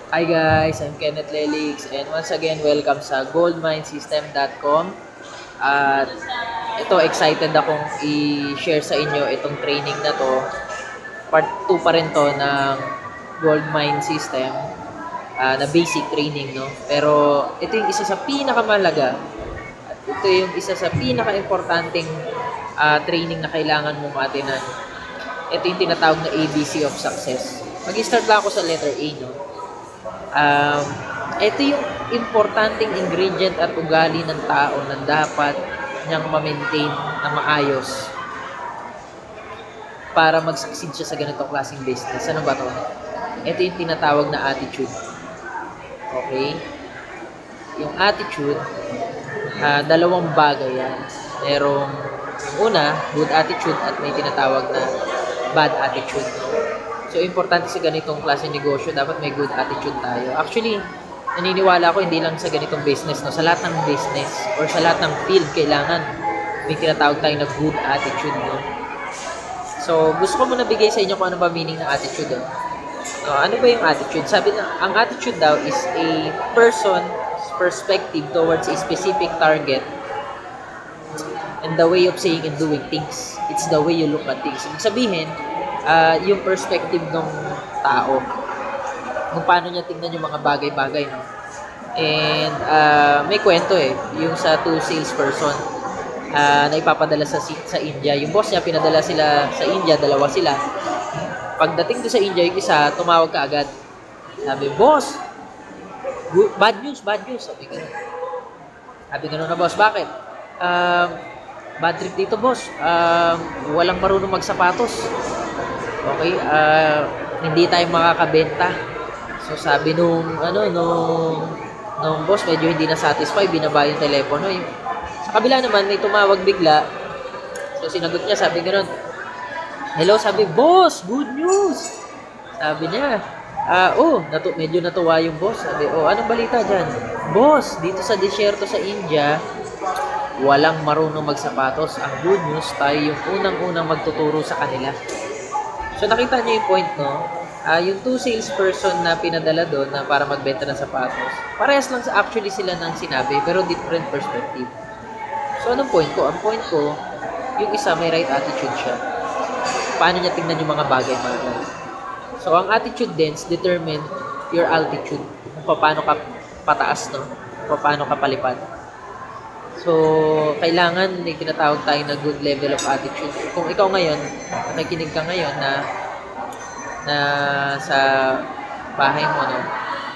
Hi guys, I'm Kenneth Lelix and once again welcome sa goldminesystem.com. At ito excited akong i-share sa inyo itong training na to. Part 2 pa rin to ng Gold Mine System na basic training, no. Pero ito yung isa sa pinakamahalaga at ito yung isa sa pinaka-importanting training na kailangan mong matinan. Ito yung tinatawag na ABC of Success. Mag-start lang ako sa letter A, no. Um, Ito yung importanteng ingredient at ugali ng tao na dapat niyang ma-maintain na maayos para mag-succeed siya sa ganitong klaseng business. Ano ba to? Ito yung tinatawag na attitude. Okay? Yung attitude, dalawang bagay yan. Merong yung una, good attitude at may tinatawag na bad attitude. So, importante sa ganitong klase negosyo, dapat may good attitude tayo. Actually, naniniwala ako hindi lang sa ganitong business, no? Sa lahat ng business or sa lahat ng field, kailangan may tinatawag tayo na good attitude, no? So, gusto ko muna bigay sa inyo kung ano ba meaning ng attitude, no? Ano ba yung attitude? Sabi na, ang attitude daw is a person's perspective towards a specific target and the way of saying and doing things. It's the way you look at things. Ibig sabihin, yung perspective ng tao kung paano niya tingnan yung mga bagay-bagay, no? And may kwento yung sa two salesperson na ipapadala sa India. Yung boss niya pinadala sila sa India, dalawa sila. Pagdating doon sa India, yung isa tumawag ka agad. Sabi, boss, bad news. Sabi ganun na, boss, bakit? Bad trip dito, boss. Walang marunong magsapatos. Okay, hindi tayo makakabenta. So sabi nung boss, medyo hindi na satisfied, binaba yung telepono. Sa kabila naman may tumawag bigla. So sinagot niya, sabi gano'n, hello, sabi, boss, good news. Sabi niya, medyo natuwa yung boss. Sabi, anong balita dyan? Boss, dito sa disyerto sa India, walang marunong magsapatos. Ang good news, tayo yung unang-unang magtuturo sa kanila. So nakita niyo yung point, no? Yung two salesperson na pinadala doon na para magbenta ng sapatos, parehas lang actually sila ng sinabi, pero different perspective. So anong point ko? Ang point ko, yung isa may right attitude siya. Paano niya tingnan yung mga bagay-bagay. So ang attitude din determine your altitude. Kung paano ka pataas, no? Kung paano ka palipad. So, kailangan may tinatawag tayo na good level of attitude. Kung ikaw ngayon, nakikinig ka ngayon na sa bahay mo, no,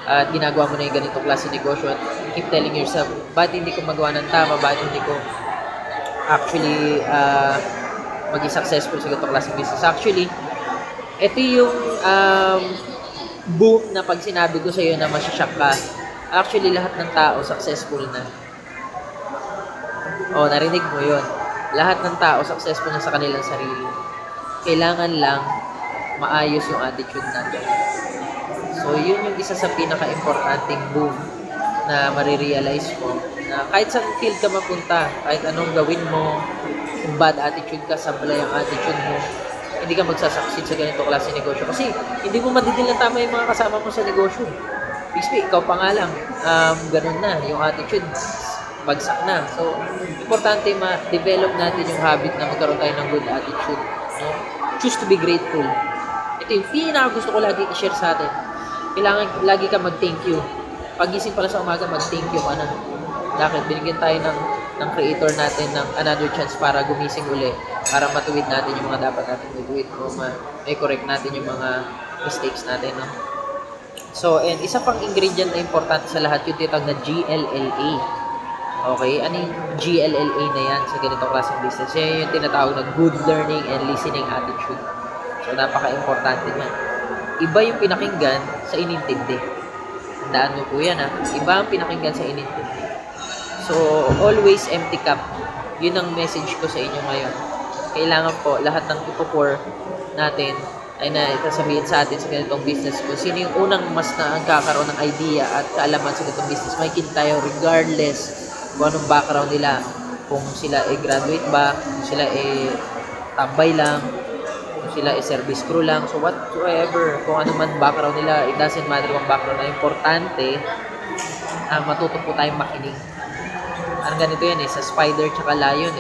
at ginagawa mo na yung ganitong klase negosyo at keep telling yourself, ba't hindi ko magawa ng tama, ba't hindi ko actually maging successful sa ganitong klase business. Actually, ito yung boom na pag sinabi ko sa iyo na masyashock ka. Actually, lahat ng tao successful na. Narinig mo yun. Lahat ng tao successful na sa kanilang sarili. Kailangan lang maayos yung attitude natin. So, yun yung isa sa pinaka-importanting boom na marirealize mo. Na kahit saan field ka mapunta, kahit anong gawin mo, kung bad attitude ka, sablay ang attitude mo, hindi ka magsasucceed sa ganito klase negosyo. Kasi, hindi mo madidil ng tama yung mga kasama mo sa negosyo. Basically, ikaw pa nga lang, ganun na, yung attitude, bagsak na. So, importante ma-develop natin yung habit na magkaroon tayo ng good attitude. No? Choose to be grateful. Ito yung pinaka gusto ko lagi i-share sa atin. Kailangan lagi ka mag-thank you. Pagising pala sa umaga, mag-thank you ka na. Bakit? Binigyan tayo ng creator natin ng another chance para gumising uli. Para matuwid natin yung mga dapat natin matuwid. O may correct natin yung mga mistakes natin. No? So, and isa pang ingredient na importante sa lahat, yung tinatawag na GLLA. Okay, ano yung GLLA na yan sa ganitong klaseng business? Yan yung tinatawag na good learning and listening attitude. So, napaka-importante yan. Iba yung pinakinggan sa inintindi. Tandaan mo po yan, ha? Iba ang pinakinggan sa inintindi. So, always empty cup. Yun ang message ko sa inyo ngayon. Kailangan po, lahat ng ipo-pour natin ay na sasabihin sa atin sa ganitong business ko. Sino yung unang mas na kakaroon ng idea at kaalaman sa ganitong business? Makikita tayo regardless kung anong background nila, kung sila graduate ba, kung sila tambay lang, kung sila is service crew lang. So whatsoever, kung ano man background nila, it doesn't matter kung background na importante, matuto po tayong makinig. Ang ganito yan sa spider tsaka lion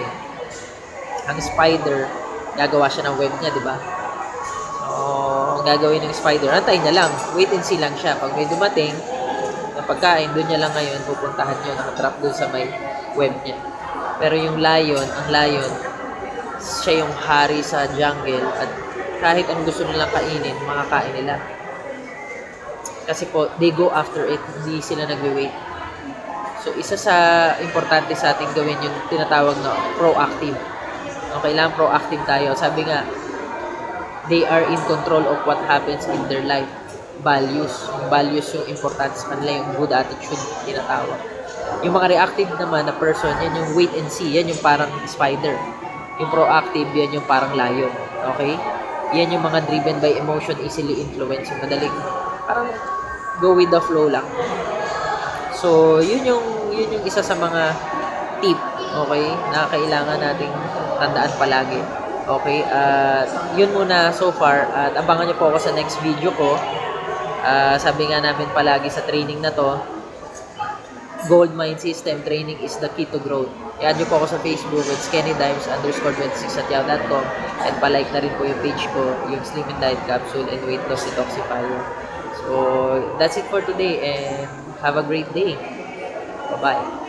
Ang spider, gagawa siya ng web niya, di ba? So, ang gagawin ng spider, antayin niya lang, wait and see lang siya. Pag may dumating na pagkain, doon niya lang ngayon pupuntahan niyo, nakatrap doon sa may web niya. Pero yung lion, ang lion, siya yung hari sa jungle at kahit anong gusto nilang kainin, makakain nila. Kasi po, they go after it, hindi sila nagwe-wait. So, isa sa importante sa ating gawin yung tinatawag na proactive. Kailangan proactive tayo. Sabi nga, they are in control of what happens in their life. Values. Yung values yung importante sa kanila, yung good attitude tinatawag. Yung mga reactive naman na person, yan yung wait and see. Yan yung parang spider. Yung proactive, yan yung parang lion. Okay? Yan yung mga driven by emotion, easily influenced. Yung madaling, parang go with the flow lang. So, yun yung isa sa mga tip, okay, na kailangan nating tandaan palagi. Okay? Yun muna so far. At abangan niyo po ako sa next video ko. Sabi nga namin palagi sa training na to, Gold Mind System Training is the key to growth. I-add nyo po ako sa Facebook, it's kennydimes_26@yahoo.com, and palike na rin po yung page ko, yung Slim and Diet Capsule and Weight Loss Detoxifier. So, that's it for today, and have a great day. Bye-bye.